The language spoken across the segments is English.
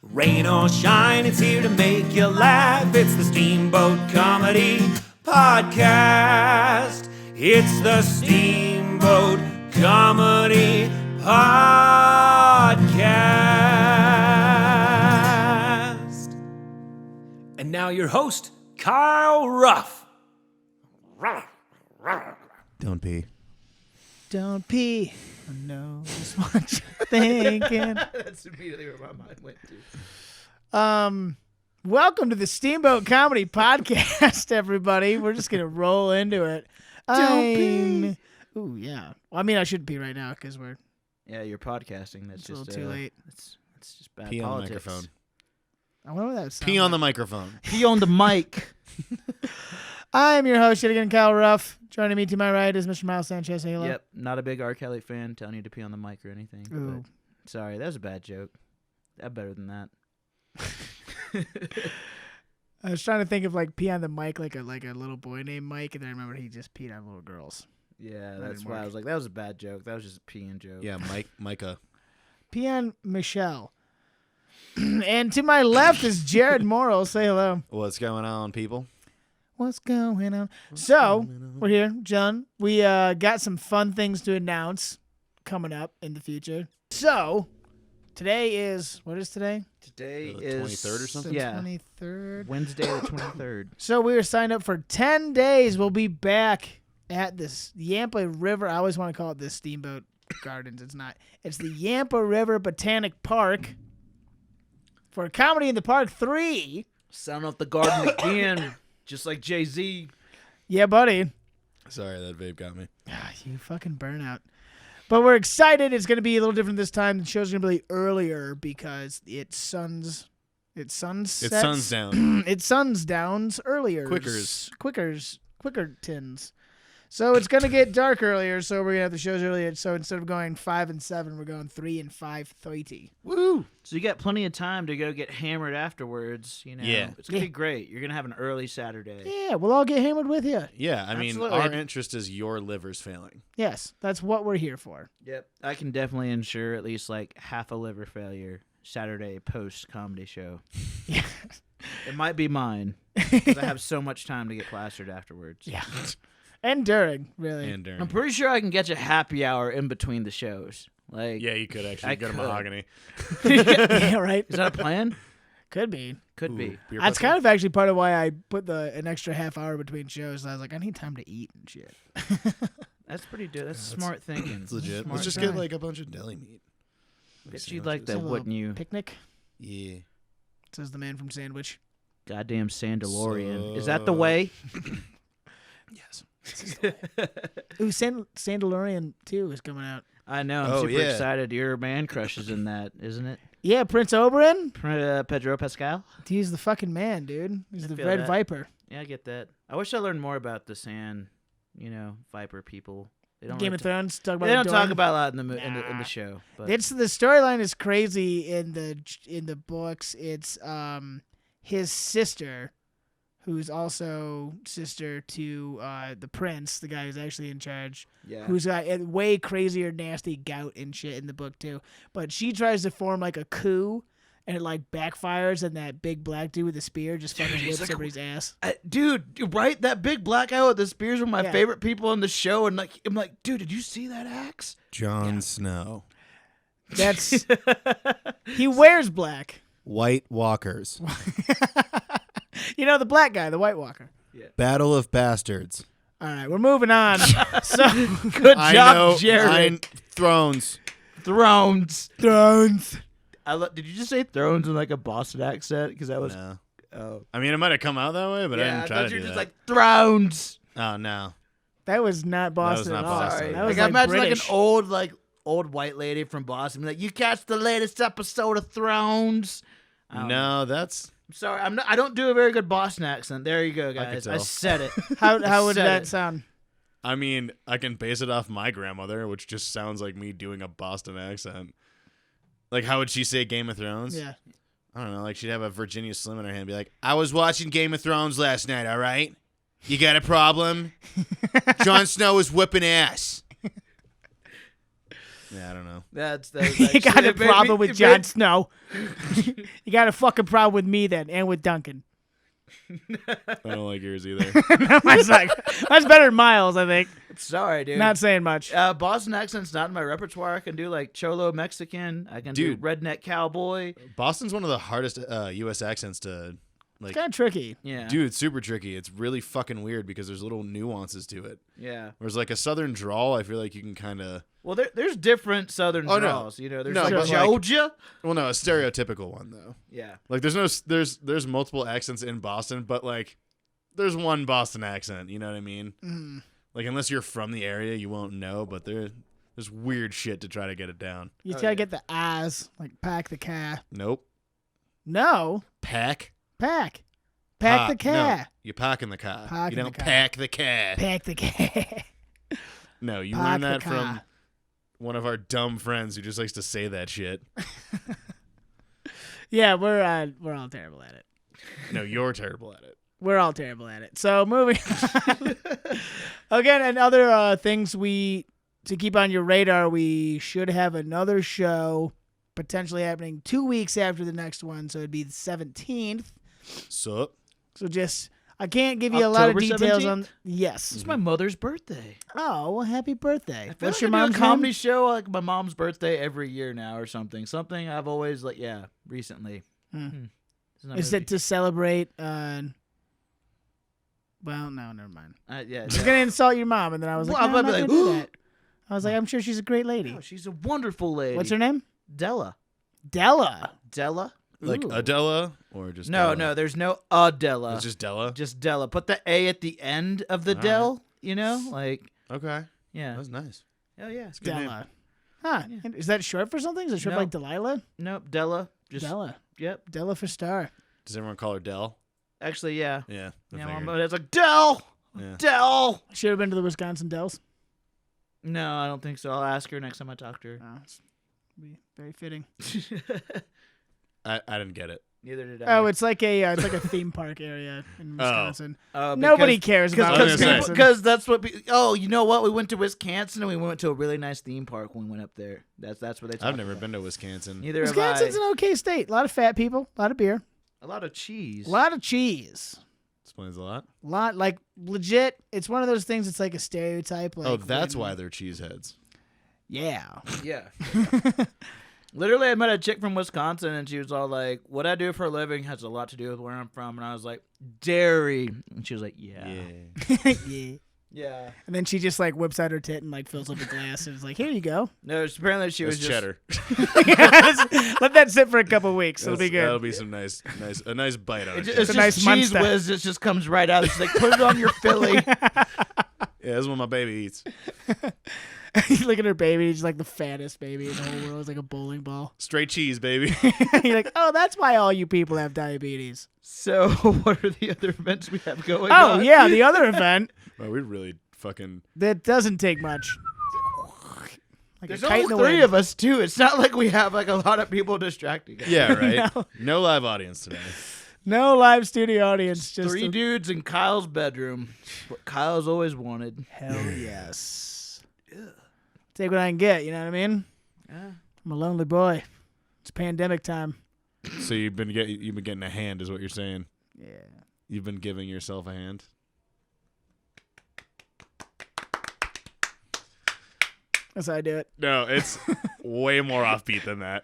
Rain or shine, it's here to make you laugh. It's the Steamboat Comedy Podcast. It's the Steamboat Comedy Podcast. And now your host, Kyle Ruff. Don't pee. Don't pee. I know just what you're thinking. That's immediately where my mind went to. Welcome to the Steamboat Comedy Podcast, everybody. We're just gonna roll into it. Don't pee. Ooh, yeah. Well, I mean, I shouldn't pee right now because we're Yeah, you're podcasting. That's it's a just little too late. It's just bad Pee on the politics. microphone. I wonder what that sounds Pee on the like. microphone. Pee on the mic. I am your host yet again, Kyle Ruff. Joining me to my right is Mr. Miles Sanchez. Say hello. Yep, not a big R. Kelly fan telling you to pee on the mic or anything. Ooh. But sorry, that was a bad joke. I'm better than that. I was trying to think of like pee on the mic like a little boy named Mike, and then I remembered he just peed on little girls. Yeah, That that's didn't why work. I was like, that was a bad joke. That was just a peeing joke. Yeah, Micah. Pee on Michelle. And to my left is Jared Morrill. Say hello. What's going on, people? What's going on? We're here, John. We got some fun things to announce coming up in the future. So, today is, what is today? Today The is 23rd or something? The Yeah, 23rd. Wednesday the 23rd. So, we were signed up for 10 days. We'll be back at this Yampa River. I always want to call it the Steamboat Gardens. It's not. It's the Yampa River Botanic Park for Comedy in the Park 3. Sound off the garden again, just like Jay-Z. Yeah, buddy. Sorry, that vape got me. Ah, you fucking burnout. But we're excited. It's going to be a little different this time. The show's going to be earlier because it suns down. It suns downs earlier. Quickertons. So it's going to get dark earlier, so we're going to have the shows earlier. So instead of going 5 and 7, we're going 3 and 5:30. Woo! So you got plenty of time to go get hammered afterwards. You know, Yeah. It's gonna be great. You're gonna have an early Saturday. Yeah, we'll all get hammered with you. Yeah, I mean, Absolutely. our interest is your liver's failing. Yes, that's what we're here for. Yep. I can definitely ensure at least like half a liver failure Saturday post comedy show. Yeah. It might be mine because I have so much time to get plastered afterwards. Yeah. And during, really. And during. I'm pretty sure I can get you happy hour in between the shows. Like, Yeah, you could actually I go to could. Mahogany. Yeah, right. is that a plan? Could be. Could Ooh, be. beer That's festival? kind of actually part of why I put an extra half hour between shows. I was like, I need time to eat and shit. That's pretty good. That's smart thinking. It's legit. Smart Let's just thinking. get like a bunch of deli meat. Bet you'd like Just that, have a wouldn't you? Picnic, Yeah. says the man from Sandwich. Goddamn Sandalorian. Is that the So- way? Yes. Ooh, Sandalorian 2 is coming out. I know. I'm Oh, super yeah. excited. Your man crush is in that, isn't it? Yeah, Prince Oberyn. Pedro Pascal? He's the fucking man, dude. He's I the feel Red that. Viper. Yeah, I get that. I wish I learned more about the sand, Viper people. They don't Game really of Thrones. Talk about They the don't talk Dorne. about a lot in the in Nah. the show. But It's the storyline is crazy in the books. It's his sister, who's also sister to the prince, the guy who's actually in charge, yeah, who's got a way crazier, nasty gout and shit in the book too. But she tries to form like a coup, and it like backfires, and that big black dude with the spear just fucking he's whips like- everybody's ass. dude, right? That big black guy with the spears were my Yeah. favorite people in the show, and like I'm like, dude, did you see that axe? Jon Snow. That's he wears black. White Walkers. You know, the black guy, the White Walker. Battle of Bastards. All right, we're moving on. So Good I job, know. Jared. Thrones. Thrones. Thrones. Did you just say Thrones in like a Boston accent? Because that was. No. Oh. I mean, it might have come out that way, but I yeah, didn't try thought to you were do just that. like Thrones. Oh, no. That was not Boston not at all. Boston. Sorry. That was I imagine British. like an old white lady from Boston. Like, you catch the latest episode of Thrones. I don't know. No, that's... I'm sorry. I don't do a very good Boston accent. There you go, could guys. I tell. said it. How would Said that it. sound? I mean, I can base it off my grandmother, which just sounds like me doing a Boston accent. Like, how would she say Game of Thrones? Yeah. I don't know. Like, she'd have a Virginia Slim in her hand and be like, I was watching Game of Thrones last night, all right? You got a problem? Jon Snow is whipping ass. Yeah, I don't know. That's You got a problem with Jon Snow. You got a fucking problem with me then, and with Duncan. I don't like yours either. That's better than Miles, I think. Sorry, dude. Not saying much. Boston accent's not in my repertoire. I can do like Cholo Mexican. I can do redneck cowboy. Boston's one of the hardest U.S. accents to like. It's kind of tricky. Yeah, Dude, it's super tricky. It's really fucking weird because there's little nuances to it. yeah. Whereas like a southern drawl, I feel like you can kind of. Well, there's different southern draws. You know, there's like but, Georgia. Well, no, a stereotypical one though. Yeah. Like there's multiple accents in Boston, but like there's one Boston accent. You know what I mean? Mm. Like unless you're from the area, you won't know. But there's weird shit to try to get it down. You gotta get the eyes, like pack the car. Nope. No. Pack. Pack the car. No, you pack in the car. Park You in don't the car. pack the car. Pack the car. No, you Park learned the that car. from one of our dumb friends who just likes to say that shit. Yeah, we're all terrible at it. No, you're terrible at it. We're all terrible at it. So moving on. Again, and other things to keep on your radar, we should have another show potentially happening 2 weeks after the next one. So it'd be the 17th. Sup? So I can't give you a lot of October details 17th? on. Yes. It's my mother's birthday. Oh, well, happy birthday. I feel What's like your I do mom's a comedy name? show like my mom's birthday every year now or something. Something I've always recently. It's not Is really- it to celebrate? Well, no, never mind. yeah. I was gonna insult your mom, and then I was like, Well, no, I'm I'd not be gonna like, do that. I was like, I'm sure she's a great lady. Oh, she's a wonderful lady. What's her name? Della. Della. Della? Like Ooh. Adela or just No, Della? there's no Adela. It's just Della. Just Della. Put the A at the end of the All Del. You know, like Okay, yeah. that's nice. Hell yeah. Good name. Della. Huh. Yeah. Is that short for something? Is it short No. like Delilah? Nope. Della. Just Della. Yep. Della for star. Does everyone call her Dell? Actually, yeah. Yeah. I Yeah. figured. But it's like Del. Yeah. Del. Should have been to the Wisconsin Dells. No, I don't think so. I'll ask her next time I talk to her. Oh, it's be very fitting. I didn't get it. Neither did I. Oh, it's like a theme park area in Wisconsin. Nobody cares about I was gonna say. Wisconsin. Because that's what. You know what? We went to Wisconsin and we went to a really nice theme park when we went up there. That's what they. Talk I've never about. been to Wisconsin. Neither Wisconsin's have an okay state. A lot of fat people. A lot of beer. I. A lot of cheese. A lot of cheese. Explains a lot. A lot, like, legit. It's one of those things. It's like a stereotype. Like, Oh, that's when- why they're cheeseheads. Yeah. Yeah. Literally, I met a chick from Wisconsin, and she was all like, "What I do for a living has a lot to do with where I'm from." And I was like, "Dairy," and she was like, "Yeah, Yeah. yeah." And then she just like whips out her tit and like fills up a glass and is like, "Here you go." No, apparently she was That's just cheddar. Let that sit for a couple weeks. It'll be That'll good. be some nice bite on it. It's It's a just nice cheese munster. whiz. It just comes right out. She's like, "Put it on your Philly." Yeah, that's what my baby eats. You look at her baby. She's like the fattest baby in the whole world. It's like a bowling ball. Straight cheese, baby. You're like, oh, that's why all you people have diabetes. So, what are the other events we have going Oh, on? yeah. The other event Well, we really fucking. that doesn't take much. Like There's a kite only in the three wind. of us too. It's not like we have like a lot of people distracting us. Yeah, right. No. No live audience today. No live studio audience. Just Three a- dudes in Kyle's bedroom. What Kyle's always wanted. Hell yes. Take what I can get. You know what I mean? Yeah. I'm a lonely boy. It's pandemic time. So you've been getting a hand, is what you're saying? Yeah. You've been giving yourself a hand. That's how I do it. No, it's way more offbeat than that.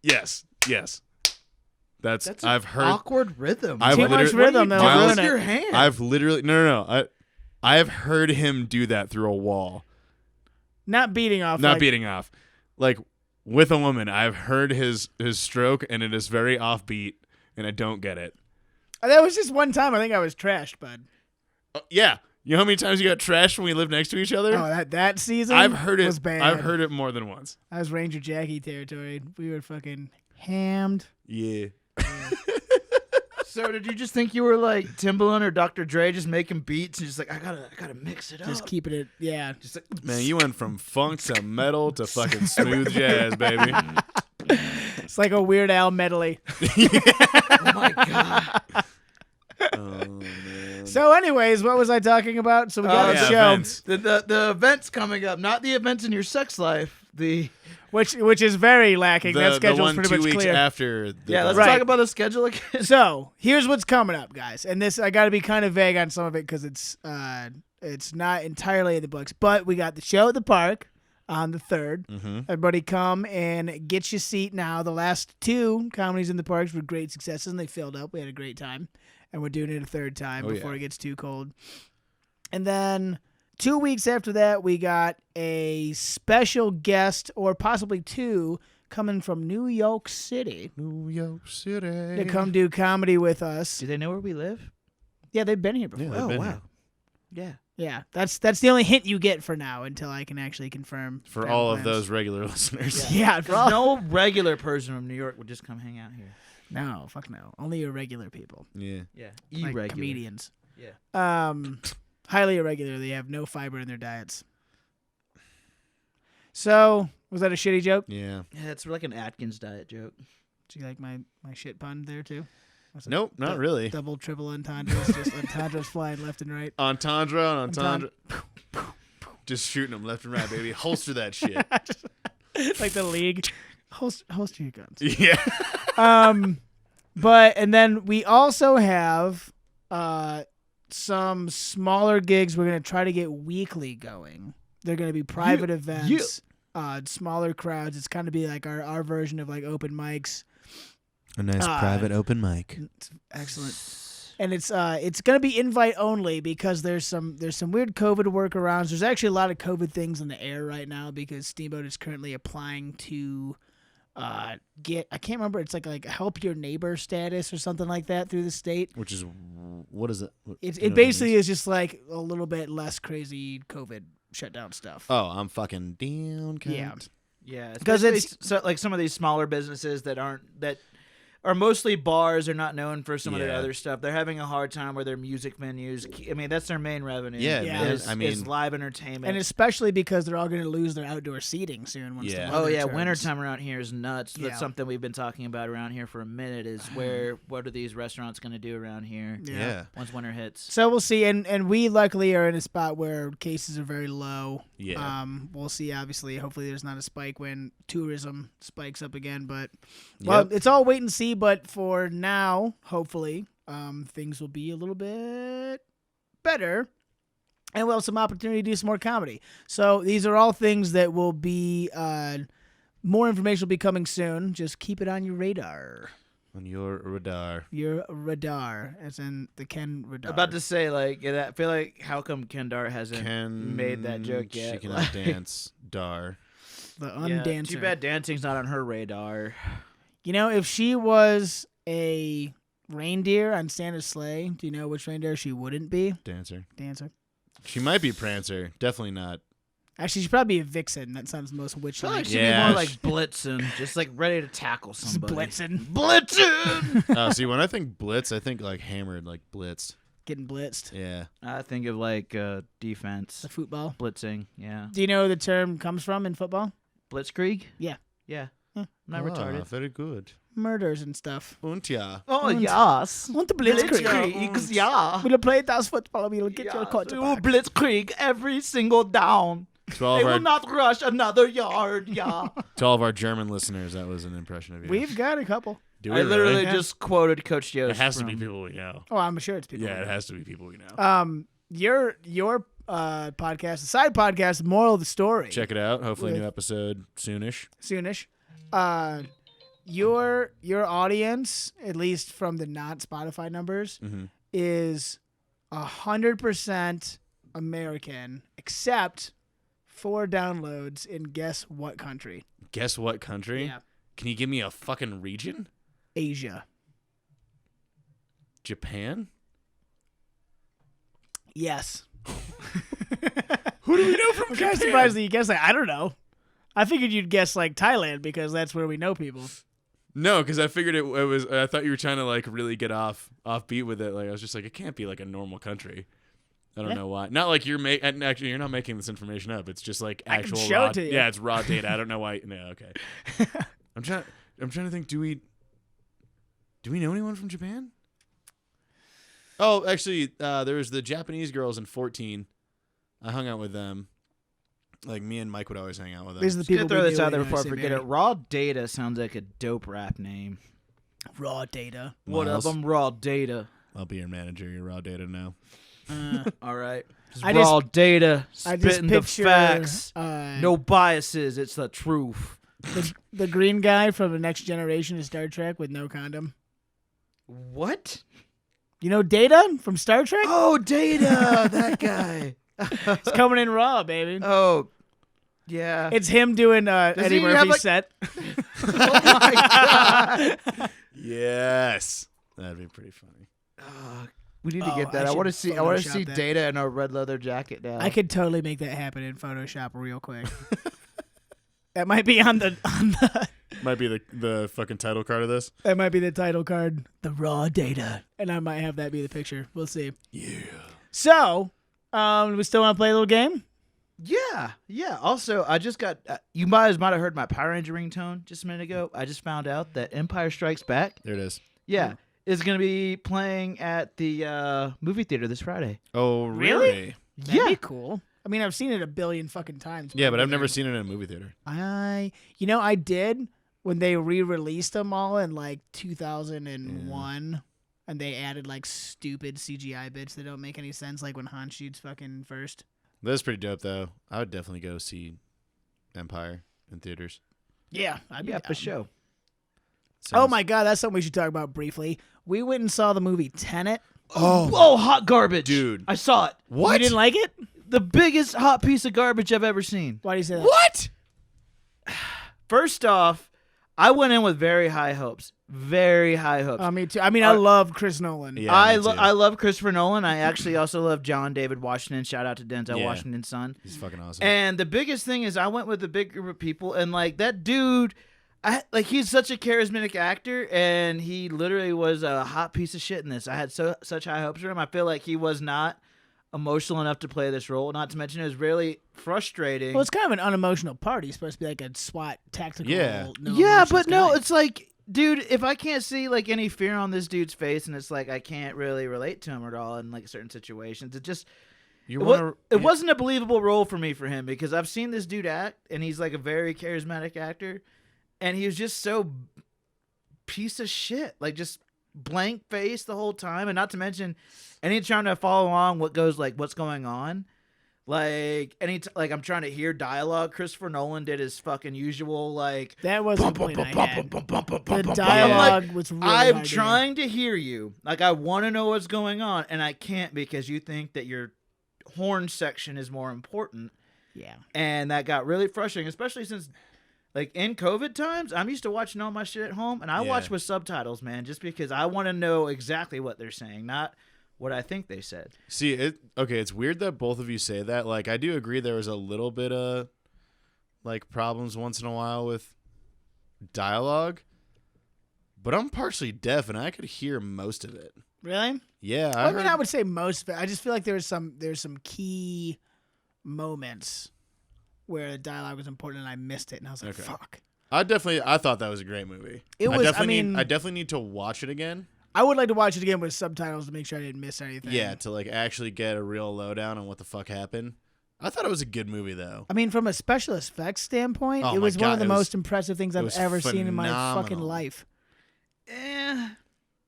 Yes. That's That's I've an heard. awkward rhythm. I've Too much literally- rhythm, though. Miles- Ruin With it. your hand. I've literally no. I have heard him do that through a wall. Not beating off. Not like, beating off. Like with a woman, I've heard his stroke and it is very offbeat and I don't get it. That was just one time. I think I was trashed, bud. Yeah. You know how many times you got trashed when we lived next to each other? Oh, that season. I've heard it. Was bad. I've heard it more than once. I was Ranger Jackie territory. We were fucking hammed. Yeah. So did you just think you were like Timbaland or Dr. Dre just making beats and just like I gotta mix it Just up. keeping it. Yeah. Just like, Man, you went from funk to metal to fucking smooth jazz, baby. It's like a Weird Al medley. oh my god. Oh man. So, anyways, what was I talking about? So we got Oh, a yeah, show, events. The events coming up, not the events in your sex life. which is very lacking. That The schedule's one pretty 2 much weeks clear. after. The Yeah, let's Right. talk about the schedule again. So here's what's coming up, guys, and this I got to be kind of vague on some of it because it's not entirely in the books. But we got the show at the park on the 3rd. Mm-hmm. Everybody come and get your seat now. The last 2 comedies in the parks were great successes, and they filled up. We had a great time, and we're doing it a 3rd time before it gets too cold. And then 2 weeks after that, we got a special guest, or possibly 2, coming from New York City New York City. to come do comedy with us. Do they know where we live? Yeah, they've been here before. Yeah, they've been here. Yeah. Yeah, that's the only hint you get for now until I can actually confirm. For travel all of plans. those regular listeners. Yeah, for all, No regular person from New York would just come hang out here. no, fuck no. Only irregular people, Yeah. Yeah. like Irregular. comedians. Yeah. Highly irregular. They have no fiber in their diets. So, was that a shitty joke? Yeah. Yeah, it's like an Atkins diet joke. Do you like my shit pun there too? Was it Nope, not really. Double, triple entendres, just entendres flying left and right. Entendre on entendre. Just shooting them left and right, baby. Holster that shit. Like the league. Holster your guns. Yeah. But and then we also have some smaller gigs we're gonna try to get weekly going. They're gonna be private events, smaller crowds. It's kind of be like our version of like open mics. A nice private open mic. Excellent. And it's gonna be invite only because there's some weird COVID workarounds. There's actually a lot of COVID things in the air right now because Steamboat is currently applying to get, I can't remember, it's like help your neighbor status or something like that through the state. Which is, what is it? It basically is just like a little bit less crazy COVID shutdown stuff. Oh, I'm fucking down. Yeah. Yeah, 'Cause especially it's- so, like some of these smaller businesses that are mostly bars are not known for some of their Yeah. other stuff. They're having a hard time with their music venues. I mean, that's their main revenue. Yeah, man. is, I mean- is live entertainment. And especially because they're all going to lose their outdoor seating soon. Once Yeah. the weather turns. wintertime around here is nuts. Yeah. That's something we've been talking about around here for a minute. Is what are these restaurants going to do around here? Yeah. Once winter hits. So we'll see, and we luckily are in a spot where cases are very low. Yeah. We'll see. Obviously, hopefully, there's not a spike when tourism spikes up again. But well, Yep. it's all wait and see. But for now, hopefully, things will be a little bit better, and we'll have some opportunity to do some more comedy. So these are all things that will be. More information will be coming soon. Just keep it on your radar. On your radar. Your radar, as in the Ken radar. About to say, like, I feel like how come Ken Dart hasn't Can made that joke yet? She cannot dance. Dar. the Yeah, undancer. too bad dancing's not on her radar. You know, if she was a reindeer on Santa's sleigh, do you know which reindeer she wouldn't be? Dancer. Dancer. She might be Prancer. Definitely not. Actually, she'd probably be a vixen. That sounds the most I feel witch-like. like she'd Yeah. be more like Blitzen, just like ready to tackle somebody. Blitzen. Blitzen! Oh, see, when I think Blitz, I think like hammered, like blitzed. Getting blitzed. Yeah. I think of like defense, The football. blitzing. Yeah, Do you know where the term comes from in football? Blitzkrieg. Yeah. Yeah. Yeah. I'm not retarded. Very good. Murders and stuff. Und ja. Oh Und- yes. Want the Blitzkrieg? Blitzkrieg. Yeah. We'll play das football. We'll get your Oh, quarterback. Blitzkrieg every single down. To all, They of will our, not rush another yard. Yeah. to all of our German listeners, that was an impression of you. We've got a couple. Do I we literally really? Yeah. just quoted Coach Yost. It has to from- be people we know. Oh, I'm sure it's people. Yeah, it has to be people we know. Your podcast, the side podcast, moral of the story. Check it out. Hopefully, a With- new episode soonish. Soonish. Your audience, at least from the not Spotify numbers, Mm-hmm. is 100% American, except 4 downloads in guess what country? Guess what country? Can you give me a fucking region? Asia. Japan? Yes. Who do we know from I'm kind of surprised that you guessed that. I don't know. I figured you'd guess like Thailand because that's where we know people. No, because I figured it was. I thought you were trying to like really get off beat with it. Like I was just like, it can't be like a normal country. I don't know why. Not like actually, you're not making this information up. It's just like I can actual show raw. it to you. Yeah, it's raw data. I don't know why. No, okay. I'm trying to think. Do we know anyone from Japan? Oh, actually, there was the Japanese girls in 14. I hung out with them. Like, me and Mike would always hang out with them. These are the Just gonna people throw we this knew out there in before I St. forget Mary. it. Raw Data sounds like a dope rap name. Raw data. What up? Miles, I'm Raw Data. I'll be your manager. You're raw data now. All right. Just I raw data, I just spitting the picture facts. no. No biases. It's the truth. the green guy from the Next Generation of Star Trek with no condom. What? You know Data from Star Trek? Oh, Data. That guy. It's coming in raw, baby. Oh, yeah. It's him doing Eddie he have, Murphy's like- set. Oh, my God. Yes. That'd be pretty funny. We need to Oh, get that. I I want to should see. I want to Photoshop see that. Data in a red leather jacket now. I could totally make that happen in Photoshop real quick. That might be on the Might be the fucking title card of this. that might be the title card, the raw data, and I might have that be the picture. We'll see. Yeah. So, we still want to play a little game? Yeah. Also, I just got. You might have heard my Power Ranger ringtone just a minute ago. I just found out that Empire Strikes Back. There it is. Yeah, is going to be playing at the movie theater this Friday. Oh, Really? really? That'd be cool. I mean, I've seen it a billion fucking times. Yeah, but I've never seen it in a movie theater. I did when they re-released them all in like 2001, and they added like stupid CGI bits that don't make any sense, like when Han shoots fucking first. That's pretty dope, though. I would definitely go see Empire in theaters. Yeah, I'd be Yeah, for down. sure. Oh my god, that's something we should talk about briefly. We went and saw the movie Tenet. Oh, hot garbage, Dude. I saw it. You didn't like it? The biggest hot piece of garbage I've ever seen. Why do you say that? What? First off, I went in with very high hopes. Very high hopes. Me too. I mean, I love Chris Nolan. Yeah, I me too. love Christopher Nolan. I actually also love John David Washington. Shout out to Denzel Yeah. Washington's son. He's fucking awesome. And the biggest thing is I went with a big group of people, and like that dude, he's such a charismatic actor, and he literally was a hot piece of shit in this. I had such high hopes for him. I feel like he was not emotional enough to play this role. Not to mention it was really frustrating. Well, it's kind of an unemotional part. He's supposed to be like a SWAT tactical. Yeah. no Yeah, emotions but no, guy. it's like, dude, if I can't see like any fear on this dude's face, and it's like I can't really relate to him at all in like certain situations, it wasn't a believable role for me for him, because I've seen this dude act, and he's like a very charismatic actor, and he was just so piece of shit, like just blank face the whole time, and not to mention any trying to follow along what's going on. Like I'm trying to hear dialogue. Christopher Nolan did his fucking usual like that was the point I had. The I'm dialogue like, was really I'm hard to trying to hear you. Like I want to know what's going on, and I can't because you think that your horn section is more important. hear. Yeah. And that got really frustrating, especially since like in COVID times, I'm used to watching all my shit at home, and I watch with subtitles, man, just because I want to know exactly what they're saying, not what I think they said. See, it's weird that both of you say that. Like, I do agree there was a little bit of, like, problems once in a while with dialogue, but I'm partially deaf, and I could hear most of it. Really? Yeah, I mean, I would say most of it. I just feel like there's some key moments where the dialogue was important, and I missed it, and I was like, Okay. fuck. I thought that was a great movie. It was, I definitely need to watch it again. I would like to watch it again with subtitles to make sure I didn't miss anything. Yeah, to like actually get a real lowdown on what the fuck happened. I thought it was a good movie though. I mean, from a special effects standpoint, Oh it my was one God, of the it was- most impressive things I've was ever seen in my fucking phenomenal. life.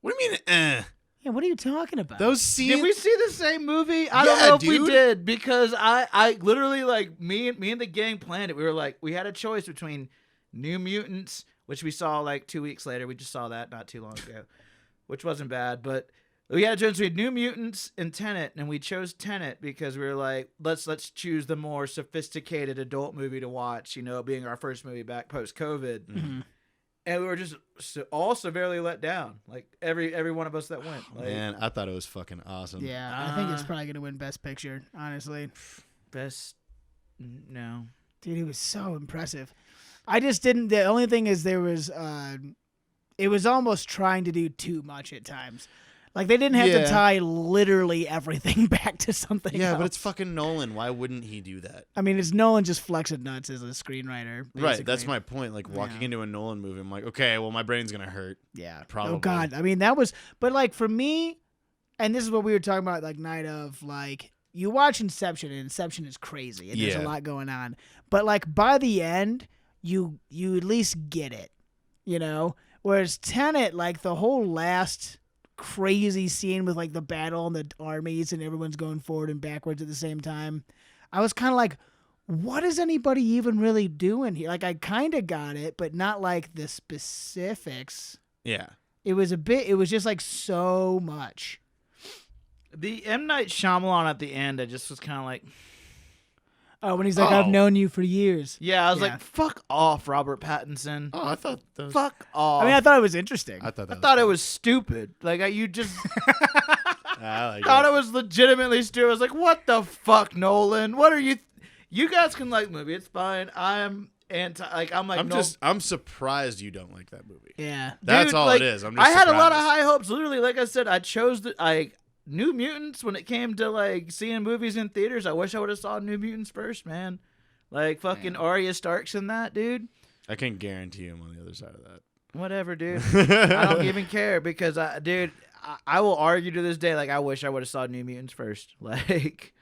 What do you mean? Yeah, what are you talking about? Those scenes. Did we see the same movie? I don't Yeah, know if dude. we did, because I literally like me and the gang planned it. We were like, we had a choice between New Mutants, which we saw like 2 weeks later. We just saw that not too long ago, which wasn't bad. But we had a choice between New Mutants and Tenet, and we chose Tenet because we were like, let's choose the more sophisticated adult movie to watch. You know, being our first movie back post COVID. Mm-hmm. And we were just all severely let down. Like every one of us that went. Like, Man, I thought it was fucking awesome. Yeah, I think it's probably going to win Best Picture, honestly. best, no. Dude, it was so impressive. I just didn't. The only thing is there was, it was almost trying to do too much at times. Like they didn't have to Yeah. tie literally everything back to something. Yeah, else. but it's fucking Nolan. Why wouldn't he do that? I mean, it's Nolan just flexing nuts as a screenwriter. Right, that's basically. my point. Like walking Yeah. into a Nolan movie, I'm like, okay, well, my brain's gonna hurt. Yeah. Probably. Oh God. I mean, that was. But like for me, and this is what we were talking about, like night of, like you watch Inception, and Inception is crazy, and there's a lot going on. But like by the end, you at least get it, you know. Whereas Tenet, like the whole last crazy scene with like the battle and the armies and everyone's going forward and backwards at the same time, I was kind of like, what is anybody even really doing here? Like I kind of got it, but not like the specifics. Yeah. It was just like so much. The M. Night Shyamalan at the end, I just was kind of like... Oh, when he's like, I've known you for years. Yeah, I was like, fuck off, Robert Pattinson. Oh, I thought that was... Fuck off. I mean, I thought it was interesting. I thought it was stupid. Like, you just... I like thought it was legitimately stupid. I was like, what the fuck, Nolan? What are you... You guys can like the movie. It's fine. I'm anti... Like, I'm surprised you don't like that movie. Yeah. That's Dude, all like, it is. I'm just I had a lot of surprised. high hopes. Literally, like I said, I chose New Mutants when it came to like seeing movies in theaters. I wish I would have saw New Mutants first, man. Like fucking Arya Stark's in that, dude. I can guarantee him on the other side of that. Whatever, dude. I don't even care because, I will argue to this day. Like, I wish I would have saw New Mutants first. Like,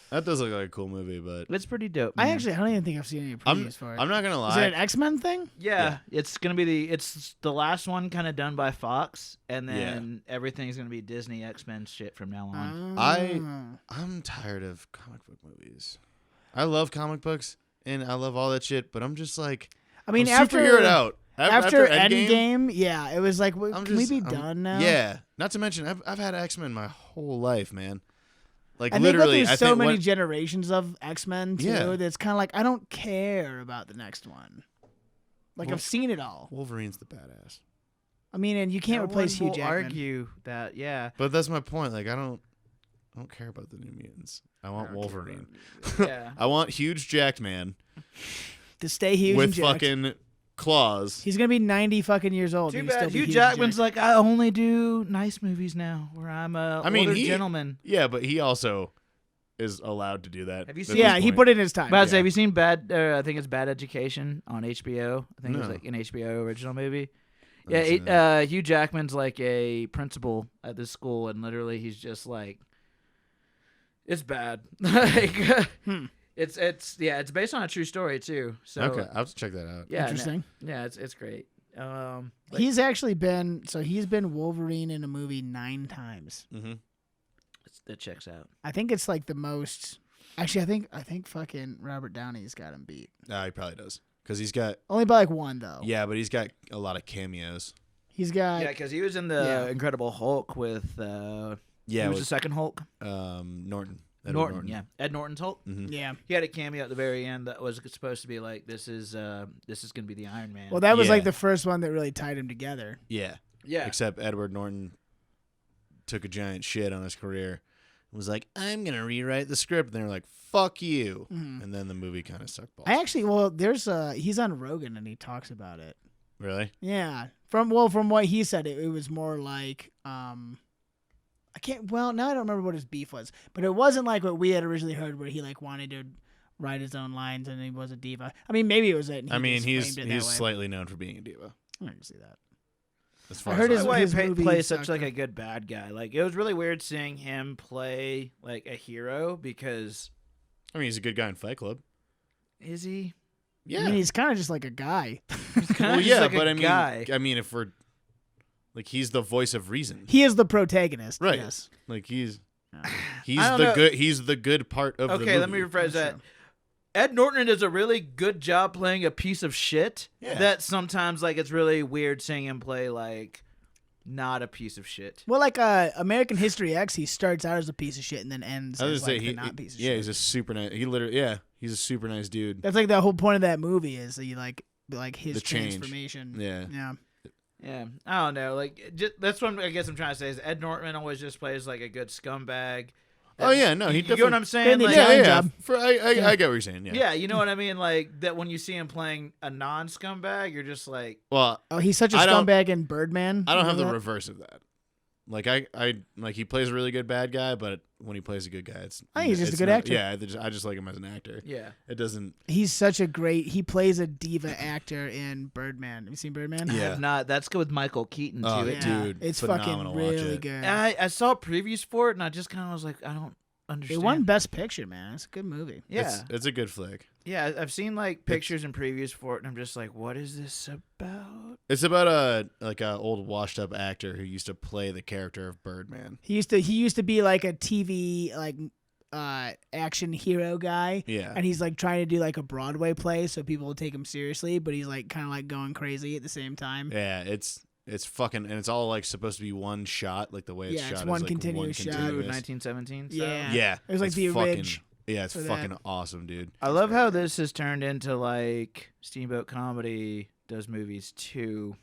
That does look like a cool movie, but it's pretty dope. I man. don't even think I've seen any previews for it. I'm not gonna lie. Is it an X-Men thing? Yeah, it's gonna be it's the last one kind of done by Fox, and then everything's gonna be Disney X-Men shit from now on. I'm tired of comic book movies. I love comic books and I love all that shit, but I'm just like, I mean, I'm after superhero out. After Endgame, yeah, it was like, can we be I'm done now? Yeah. Not to mention, I've had X-Men my whole life, man. Like and literally, there's so many generations of X-Men too. Yeah. That's kind of like I don't care about the next one. Like I've seen it all. Wolverine's the badass. I mean, and you can't replace Hugh Jackman. Argue that, yeah. But that's my point. Like I don't care about the New Mutants. I want Wolverine. Yeah. I want huge jacked man To stay huge with and jacked. fucking claws. He's gonna be 90 fucking years old. Too and he'll bad still be Hugh huge Jackman's and jacked. like, I only do nice movies now, where I'm a older gentleman. Yeah, but he also is allowed to do that. Have you at seen- this Yeah, he point. put in his time. But I'd say, have you seen I think it's Bad Education on HBO. I think it was No. like an HBO original movie. I haven't seen Yeah, Hugh Jackman's like a principal at this school, and literally he's just like, it's bad. Like, it's based on a true story too. So Okay, I'll have to check that out. yeah, Interesting. yeah, it's great. Like, He's actually been he's been Wolverine in a movie 9 times. Mm-hmm. that checks out. I think it's like the most. Actually, I think fucking Robert Downey's got him beat. He probably does because he's got Only by like 1 though. yeah, but he's got a lot of cameos. He's got. Yeah, because he was in the Incredible Hulk with Yeah, who was with the second Hulk? Norton. Edward Norton, yeah, Ed Norton's Hulk. Mhm. Yeah. He had a cameo at the very end that was supposed to be like, this is gonna be the Iron Man. Well, that was Yeah. like the first one that really tied him together. Yeah. yeah, Except Edward Norton took a giant shit on his career and was like, I'm going to rewrite the script. And they were like, fuck you. And then the movie kind of sucked balls. I actually, there's he's on Rogan and he talks about it. Really? Yeah. From what he said, it was more like, now I don't remember what his beef was, but it wasn't like what we had originally heard where he like wanted to write his own lines and he was a diva. I mean, maybe it was it. and He's framed it that way. slightly known for being a diva. I can see that. As far I heard as his- know. why his he movie plays such sucked. like a good bad guy. Like, it was really weird seeing him play like a hero because I mean, he's a good guy in Fight Club. is he? Yeah. I mean, he's kind of just like a guy. He's kind well, of yeah, like but a guy. I mean, if we're like, he's the voice of reason, He is the protagonist. right? Yes. Like he's I don't know. good. He's the good part of the movie. Okay, let me rephrase that. Ed Norton does a really good job playing a piece of shit. Yeah. That sometimes like it's really weird seeing him play like not a piece of shit. Well, like American History X, he starts out as a piece of shit and then ends I was as gonna like say the not piece of yeah, shit. he's a super nice. He's a super nice dude. That's like the whole point of that movie is he like his The change. transformation. Yeah. Yeah. Yeah, I don't know. Like, that's what I guess I'm trying to say is Ed Norton always just plays like a good scumbag. Oh yeah, no, he You get what I'm saying? Didn't he Like, tell yeah. job. I get what you're saying. Yeah. yeah, you know what I mean? Like that when you see him playing a non-scumbag, you're just like, Well, Oh, he's such a I don't- scumbag in Birdman. I don't have the Remember reverse of that. Like I like he plays a really good bad guy, but when he plays a good guy, I think he's just a good actor. Yeah, I just like him as an actor. Yeah. It doesn't. He's such a great. He plays a diva actor in Birdman. Have you seen Birdman? I Yeah. have not. That's good with Michael Keaton too. Oh, Yeah. dude, It's phenomenal. fucking Watch really it. good. I saw previews for it, and I just kind of was like, I don't understand. It won Best Picture, man. It's a good movie. Yeah. It's a good flick. Yeah, I've seen like pictures and previews for it, and I'm just like, what is this about? It's about a old washed up actor who used to play the character of Birdman. He used to be like a TV like action hero guy. Yeah. And he's like trying to do like a Broadway play so people will take him seriously, but he's like kind of like going crazy at the same time. Yeah, it's fucking, and it's all like supposed to be one shot, like the way it's Yeah, shot it's is one like continuous shot. continuous. 1917. So. Yeah. Yeah, It was like it's the fucking, Ridge yeah, it's for that. fucking awesome, dude. I love how this has turned into like Steamboat Comedy does movies too.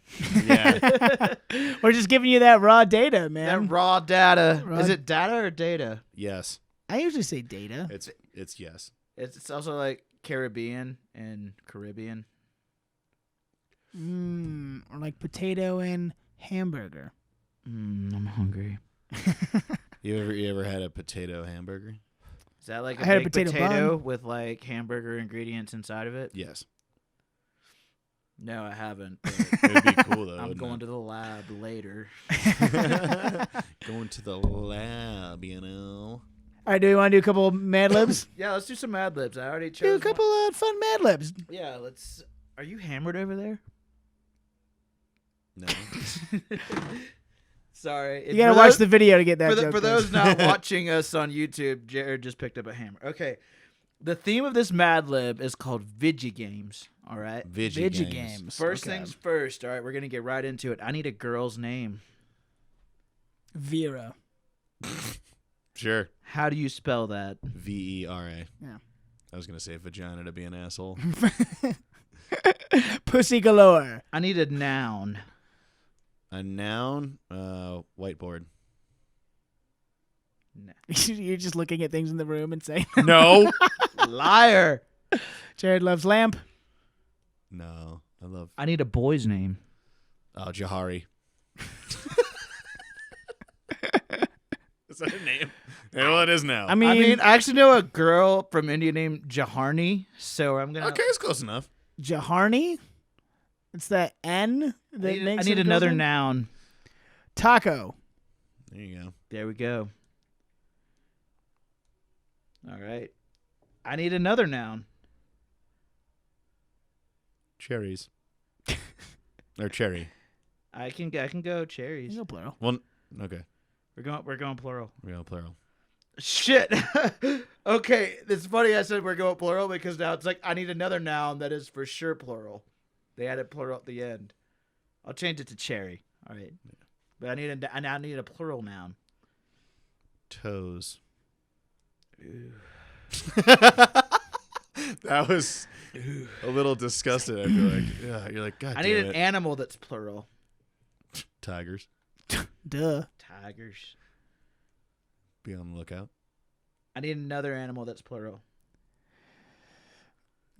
Yeah, We're just giving you that raw data, man. That raw data. Raw- Is it data or data? yes, I usually say data. it's yes. It's also like Caribbean and Caribbean. Or like potato and hamburger. I'm hungry. You ever had a potato hamburger? Is that like I a had a big potato potato bun. with like hamburger ingredients inside of it? Yes, No, I haven't. but it'd be cool though. I'm going to the lab later. going to the lab, you know. All right, do we want to do a couple Mad Libs? Yeah, let's do some Mad Libs. I already chose Do a one. couple of fun Mad Libs. Yeah, let's. Are you hammered over there? No, Sorry. You gotta watch the video to get that joke. For Chris. those not watching us on YouTube, Jared just picked up a hammer. Okay. The theme of this Mad Lib is called Vigi Games. All right. Vigi games. First Okay. things first. All right, we're gonna get right into it. I need a girl's name. Vera. sure. How do you spell that? Vera. Yeah. I was gonna say vagina to be an asshole. Pussy galore. I need a noun. A noun, whiteboard. No. You're just looking at things in the room and saying, No. Liar. Jared loves lamp. No, I love. I need a boy's name. Jahari. Is that a name? Yeah, well, it is now. I mean, I actually know a girl from India named Jaharni, so I'm gonna. okay, it's close enough. Jaharni. It's that N that I makes need it a girl's another name? noun. Taco. There you go. There we go. All right. I need another noun. Cherries. Or cherry. I can go cherries. No plural. Well, okay. We're going plural. We go plural. Shit. Okay, it's funny I said we're going plural because now it's like I need another noun that is for sure plural. They added plural at the end. I'll change it to cherry. All right. But I now need a plural noun. Toes. Ooh. That was a little disgusted. I feel like. Yeah, you're like, God I damn need it. an animal that's plural. Tigers. Duh. Tigers. Be on the lookout. I need another animal that's plural.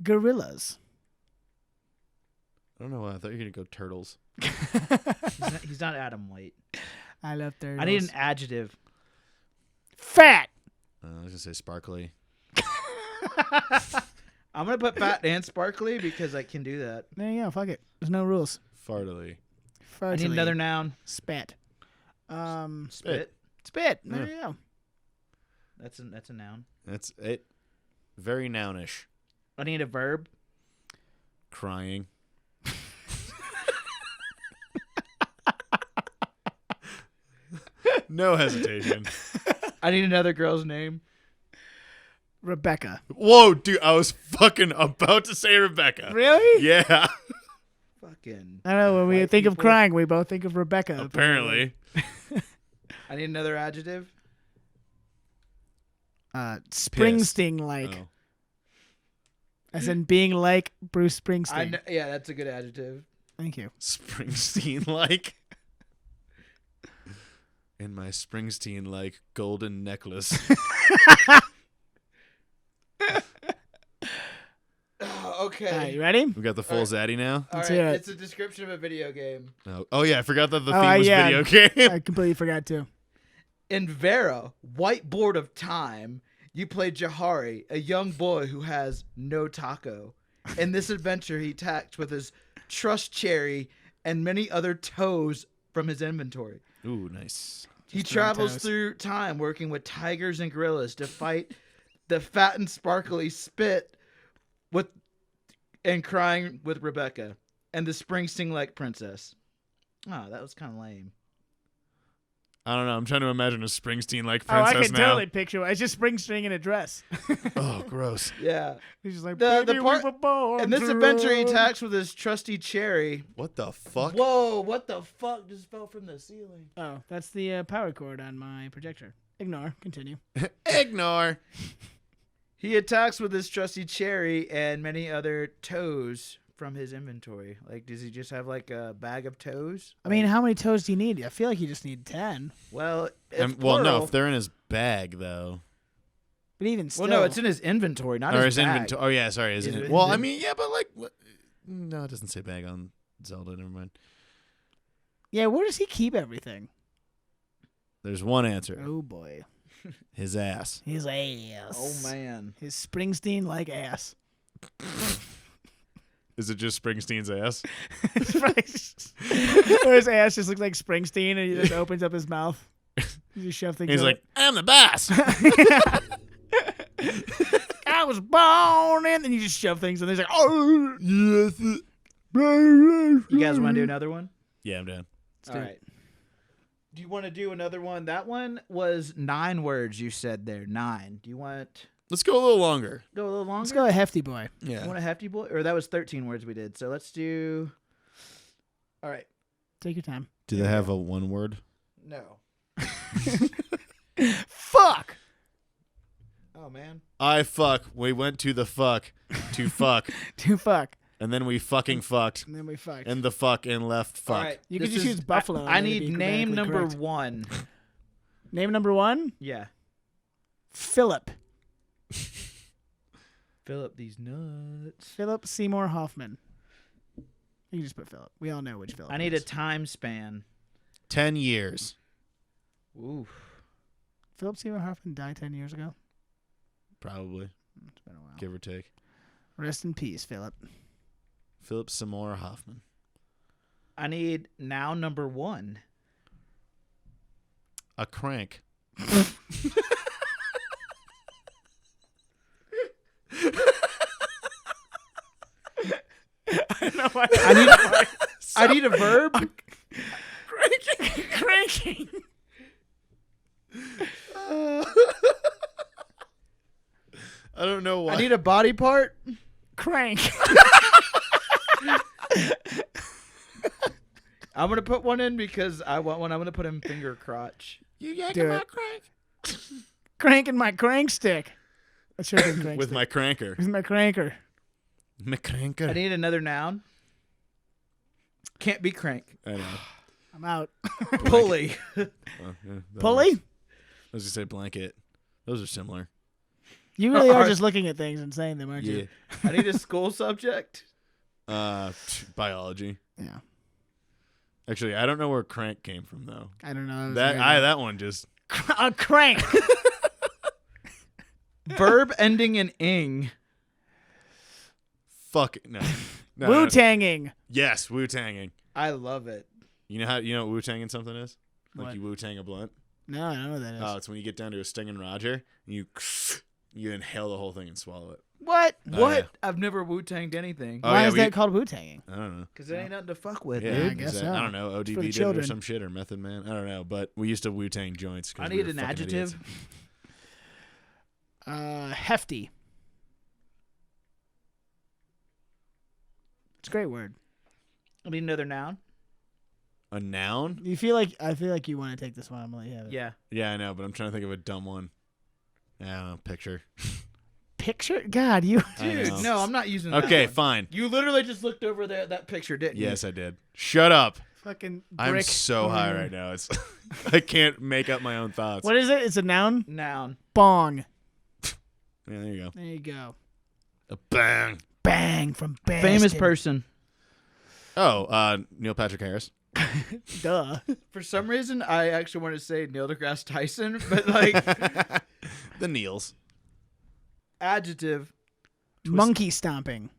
Gorillas. I don't know why. I thought you were going to go turtles. He's not Adam White. I love turtles. I need an adjective. fat. I was going to say sparkly. I'm going to put fat and sparkly because I can do that. There you go. Fuck it. There's no rules. Fartily. I need another noun. Spat. Spit. Spit. There Yeah. you go. That's a noun. That's it. Very nounish. I need a verb. Crying. No hesitation. I need another girl's name. Rebecca. Whoa, dude. I was fucking about to say Rebecca. Really? Yeah. Fucking. I don't know. When we White think of people. crying, we both think of Rebecca. Apparently. I need another adjective. Springsteen like. Oh. As in being like Bruce Springsteen. Yeah, that's a good adjective. Thank you. Springsteen like. In my Springsteen like golden necklace. Okay. All right, you ready? We got the full zaddy now. All Let's right. hear it. It's a description of a video game. Oh yeah, I forgot that the theme Oh, was yeah. video game. I completely forgot to. In Vera, Whiteboard of Time, you play Jahari, a young boy who has no taco. In this adventure, he attacks with his trust cherry and many other toes from his inventory. Ooh, nice. He Just travels toes. through time working with tigers and gorillas to fight the fat and sparkly spit with and crying with Rebecca and the Springsteen-like princess. Oh, that was kind of lame. I don't know. I'm trying to imagine a Springsteen-like Oh, I princess can now. totally picture it. It's just Springsteen in a dress. Oh, gross. Yeah. He's just like, The "Baby, part- we were born In this to adventure, he run." attacks with his trusty cherry. What the fuck? Whoa, what the fuck just fell from the ceiling? Oh, that's the power cord on my projector. Ignore. Continue. Ignore. He attacks with his trusty cherry and many other toes from his inventory. Like, does he just have like a bag of toes? I mean, how many toes do you need? I feel like you just need 10. Well, Well, no, if they're in his bag though. But even still. Well, no, it's in his inventory, not Or his his bag. inventory. Oh yeah, sorry. Is it- Well, I mean, yeah, but like, no, it doesn't say bag on Zelda. Never mind. Yeah, where does he keep everything? There's one answer. Oh, boy. His ass. His ass. Oh man. His Springsteen-like ass. Is it just Springsteen's ass? Or his ass just looks like Springsteen, and he just opens up his mouth. You just shove things He's in like, I'm the boss. I was born in, and you just shove things, and he's like, oh, Yes. You guys want to do another one? Yeah, I'm down. All right. Do you want to do another one? That one was 9 words you said there. 9. Do you want Let's go a little longer. go a little longer? Let's go a hefty boy. Yeah. You want a hefty boy? Or that was 13 words we did. So let's do. All right. Take your time. Do they have a one word? No. Fuck. Oh man. We went to the fuck to fuck. To fuck. And then we fucking fucked. And then we fucked. And the fuck and left fuck. All right. You could this just is- use buffalo. I and it'd need be name grammatically number correct. 1. Name number 1? Yeah. Philip. Fill up these nuts. Philip Seymour Hoffman. You can just put Philip. We all know which Philip. I it need a is. time span. 10 years. Ooh. Philip Seymour Hoffman died 10 years ago. Probably. It's been a while. Give or take. Rest in peace, Philip. Philip Seymour Hoffman. I need now number 1. A crank. I need a verb. Cranking. I don't know why. I need a body part. Crank. I'm gonna put one in because I want one. I'm gonna put in finger crotch. You Do yanking my it. crank? Cranking my crank stick. That should have been crank With stick. my cranker. With my cranker. My I cranker. need another noun. Can't be crank. I know. I'm out. Pulley. Well, yeah, that Pulley? works. I was gonna say blanket. Those are similar. You really are just looking at things and saying them, aren't Yeah. you? I need a school subject. Biology. Yeah. Actually, I don't know where crank came from though. I don't know. That one just A crank. Verb ending in ing. fuck no. No, Wu no. Tanging. Yes, Wu Tanging. I love it. You know what Wu Tanging something is? Like What? you Wu Tang a blunt. No, I don't know what that is. Oh, it's when you get down to a Stingin' Roger and you inhale the whole thing and swallow it. What? Oh, What? yeah. I've never Wu-tanged anything. Oh, Why yeah, is that called Wu Tanging? I don't know. Because it ain't nothing to fuck with, Yeah, I dude. guess is so. I don't know. for the ODB did it or children. some shit or Method Man. I don't know. But we used to Wu Tang joints. 'cause I we need were an fucking adjective. idiots. Hefty. It's a great word. I need another noun. A noun? I feel like you want to take this one. I'm gonna let you have it. Yeah. Yeah, I know, but I'm trying to think of a dumb one. I don't know. Picture. Picture? God, you. I Dude, know. no, I'm not using that Okay, one. fine. You literally just looked over there at that picture, didn't you? Yes, I did. Shut up. Fucking. I'm brick so over high here. right now. It's I can't make up my own thoughts. What is it? It's a noun. Noun. Bong. Yeah, there you go. There you go. A bang. bang from Boston. Famous person. Oh, Neil Patrick Harris. Duh. For some reason, I actually want to say Neil deGrasse Tyson, but like The Neils. adjective. Monkey stomping.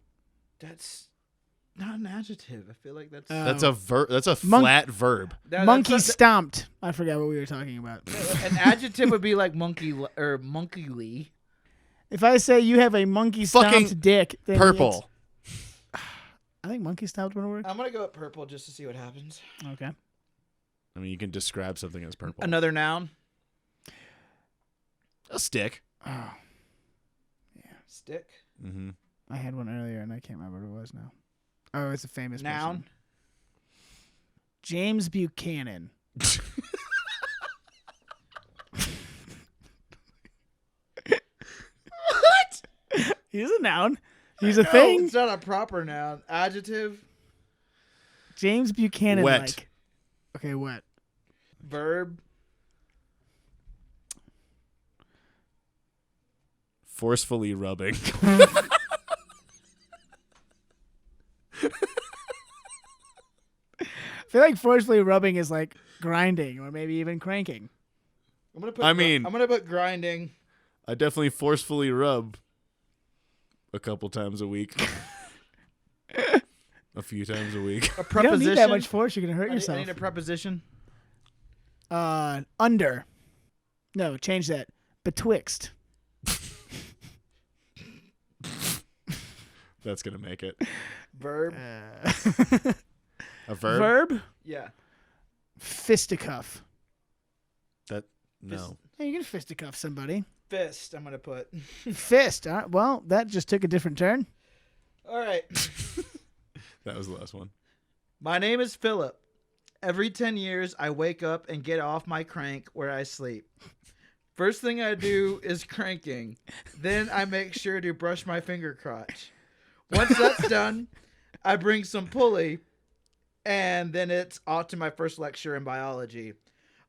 That's not an adjective. I feel like that's That's a That's a Monk- flat verb. Monkey stomped. I forgot what we were talking about. An adjective would be like monkey or monkeyly. If I say you have a monkey stomped Fucking dick, then Purple. I think monkey stomped would work. I'm gonna go with purple just to see what happens. Okay. I mean, you can describe something as purple. Another noun. A stick. Oh, Stick. Mm-hmm. I had one earlier and I can't remember what it was now. Oh, it's a famous Noun. person. James Buchanan. What? He's a noun. He's a No, thing. it's not a proper noun. Adjective. James Buchanan. Wet. Like. Okay, wet. Verb. Forcefully rubbing. I feel like forcefully rubbing is like grinding or maybe even cranking. I'm gonna put. I mean- I'm gonna put grinding. I definitely forcefully rub a couple times a week. A few times a week. A You don't preposition. need that much force. You're gonna hurt I yourself. need a preposition. Under. No, change that. Betwixt. That's going to make it. Verb. A verb? Verb. Yeah. Fisticuff. No. Hey, you can fisticuff somebody. Fist. I'm gonna put. Fist. Well, that just took a different turn. All right. That was the last one. My name is Philip. Every 10 years, I wake up and get off my crank where I sleep. First thing I do is cranking. Then I make sure to brush my finger crotch. Once that's done, I bring some pulley, and then it's off to my first lecture in biology.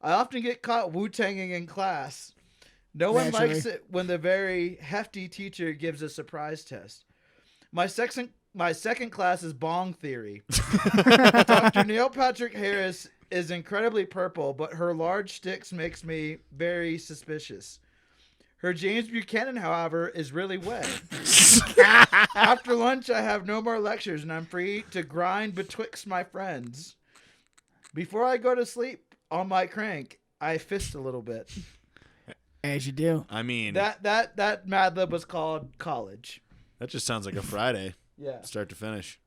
I often get caught Wu-tanging in class. No one Naturally. likes it when the very hefty teacher gives a surprise test. My second class is bong theory. Dr. Neil Patrick Harris is incredibly purple, but her large sticks makes me very suspicious. Her James Buchanan, however, is really wet. After lunch, I have no more lectures, and I'm free to grind betwixt my friends. Before I go to sleep on my crank, I fist a little bit. As you do. I mean, That Mad Lib was called college. that just sounds like a Friday, Yeah. start to finish.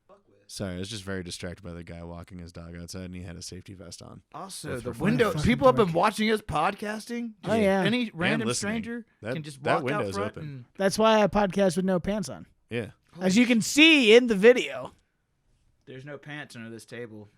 Sorry, I was just very distracted by the guy walking his dog outside, and he had a safety vest on. Also, That's the for window. fun. People have been watching us podcasting. Oh, yeah. Any random listening. stranger That- can just that walk out window's front open. and That's why I podcast with no pants on. Yeah. As you can see in the video. there's no pants under this table.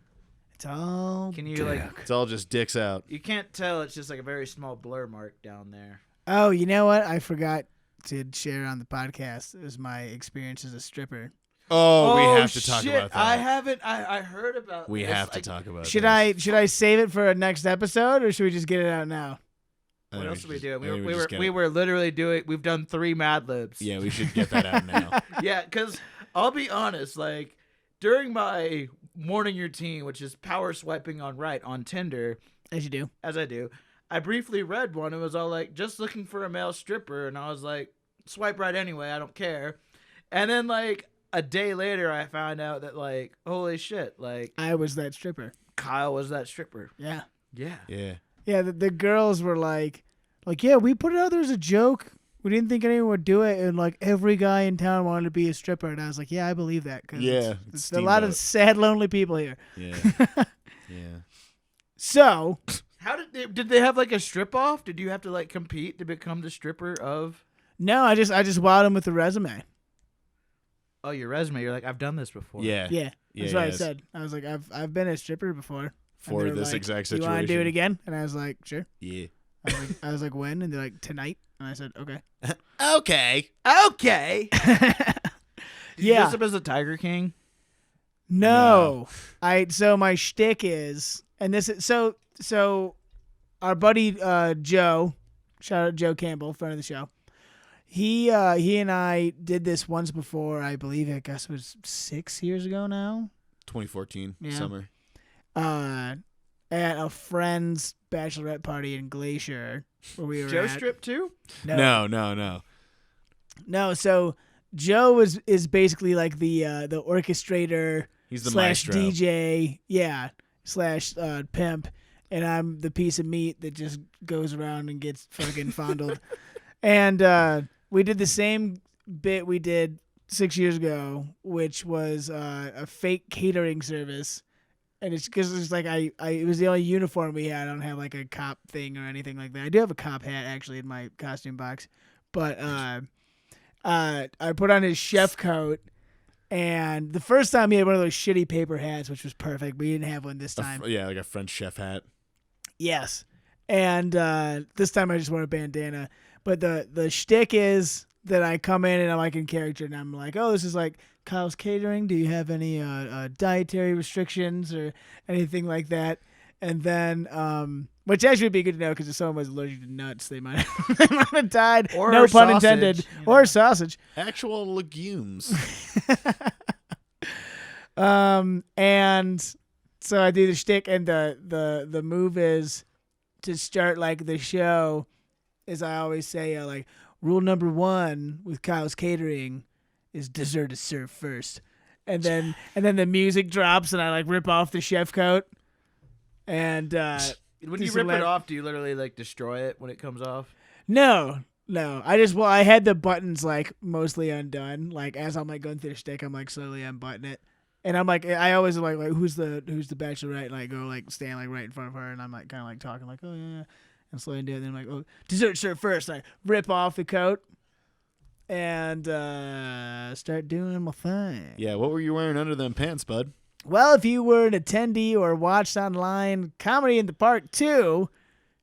It's all Can you like? It's all just dicks out. You can't tell. It's just like a very small blur mark down there. Oh, you know what? I forgot to share on the podcast. It was my experience as a stripper. Oh, we have to talk shit. about that. I haven't. I heard about. We this. have to Like, talk about Should this. I save it for a next episode or should we just get it out now? I What think else should are we just- doing? I think We just get we it. were literally doing. We've done 3 Mad Libs. Yeah, we should get that out now. Yeah, because I'll be honest. Like during my morning routine, which is power swiping on right on Tinder, As you do. as I do, I briefly read one. It was all like just looking for a male stripper, and I was like, swipe right anyway. I don't care. And then like a day later, I found out that like, holy shit, like I was that stripper. Kyle was that stripper. Yeah. Yeah. Yeah. Yeah, the girls were like, yeah, we put it out there as a joke. We didn't think anyone would do it, and like every guy in town wanted to be a stripper, and I was like, yeah, I believe that. Cause Yeah, it's it's a lot of Steamboat. sad, lonely people here. Yeah. Yeah. So How did they have like a strip off? Did you have to like compete to become the stripper of? no, I just wowed them with the resume. Oh, your resume. You're like, I've done this before. Yeah. Yeah, that's Yeah, what I yes. said. I was like, I've been a stripper before. And For they were this like, exact You want to do it situation. again? And I was like, sure. Yeah. I was like, when? And they're like, tonight. And I said, okay. Okay. Okay. Did you Yeah. dress up as a Tiger King? No. So my shtick is, and this is so our buddy Joe, shout out Joe Campbell, friend of the show. He and I did this once before. I believe I guess it was 6 years ago now. 2014 Yeah. summer. At a friend's bachelorette party in Glacier where we were Joe at. Strip too? No. No, so Joe is basically like the orchestrator He's the / maestro. DJ, / pimp, and I'm the piece of meat that just goes around and gets fucking fondled. And we did the same bit we did 6 years ago, which was a fake catering service. And it's because it's like it was the only uniform we had. I don't have like a cop thing or anything like that. I do have a cop hat actually in my costume box, but I put on his chef coat, and the first time he had one of those shitty paper hats, which was perfect. But he didn't have one this time. Like a French chef hat. Yes, and this time I just wore a bandana. But the shtick is that I come in and I'm like in character, and I'm like, oh, this is like Kyle's Catering. Do you have any dietary restrictions or anything like that? And then, which actually would be good to know because if someone was allergic to nuts, they might have died. Or no pun sausage, intended. you know. Or sausage. Actual legumes. And so I do the shtick, and the move is to start like the show. As I always say, like rule number 1 with Kyle's Catering is dessert is served first, and then the music drops, and I like rip off the chef coat, and When you rip it off, do you literally like destroy it when it comes off? No. I had the buttons like mostly undone. Like as I'm like going through the shtick, I'm like slowly unbuttoning it. And I'm like, I always like who's the bachelorette? And I go like stand like right in front of her, and I'm like kind of like talking like, oh yeah, and slowly do it. And then I'm like, oh, dessert served first. And I rip off the coat and start doing my thing. Yeah, what were you wearing under them pants, bud? Well, if you were an attendee or watched online Comedy in the Park 2, you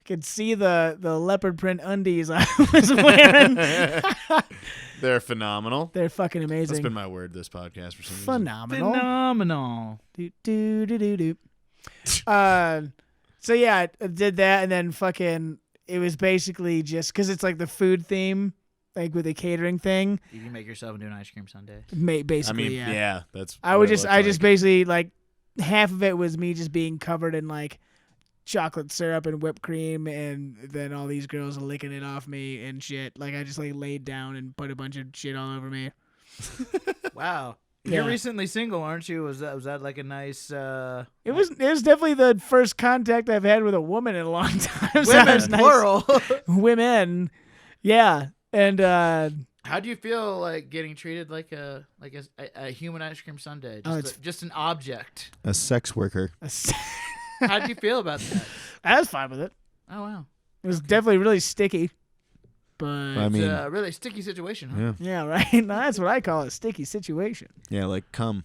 could see the leopard print undies I was wearing. They're phenomenal. They're fucking amazing. That's been my word this podcast for some reason. Phenomenal. Do. So yeah, I did that, and then fucking it was basically just because it's like the food theme, like with the catering thing. You can make yourself into an ice cream sundae. Basically, yeah. That's. I just basically like half of it was me just being covered in like chocolate syrup and whipped cream, and then all these girls licking it off me and shit. Like I just like laid down and put a bunch of shit all over me. Wow. Yeah. You're recently single, aren't you? Was that like a nice It was definitely the first contact I've had with a woman in a long time. So women it was nice. plural? Women. Yeah. And How do you feel like getting treated like a human ice cream sundae? Just an object. A sex worker. How do you feel about that? I was fine with it. Oh wow. It was definitely really sticky. But I mean, it's a really sticky situation, huh? yeah, right. No, that's what I call a sticky situation. yeah, like cum.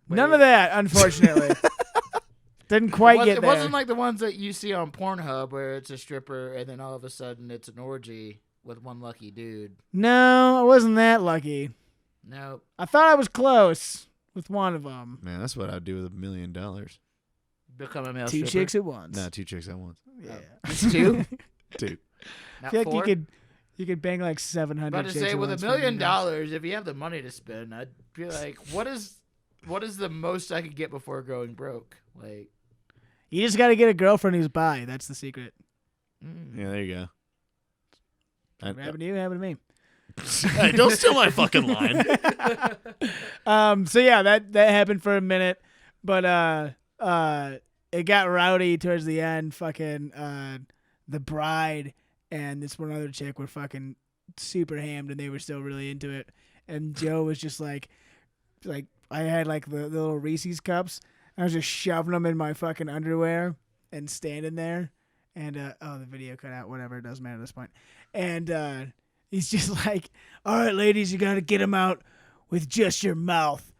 None of that, unfortunately. Didn't quite get there. It wasn't like the ones that you see on Pornhub where it's a stripper and then all of a sudden it's an orgy with one lucky dude. No, I wasn't that lucky. Nope. I thought I was close with one of them. Man, that's what I'd do with $1 million. Become a male Two stripper. chicks at once. Nah, 2 chicks at once. Yeah. Just two? 2. I Not feel like four? you could bang like 700 About to chicks say, at with once $1 for million, $1 if you have the money to spend, I'd be like, what is the most I could get before going broke? Like, You just got to get a girlfriend who's bi. That's the secret. Yeah, there you go. Happened to you, happened to me. Hey, don't steal my fucking line. So yeah, that happened for a minute, but it got rowdy towards the end. Fucking the bride and this one other chick were fucking super hammed, and they were still really into it. And Joe was just like I had like the little Reese's cups. I was just shoving them in my fucking underwear and standing there. And the video cut out. Whatever, it doesn't matter at this point. And he's just like, "All right, ladies, you got to get them out with just your mouth."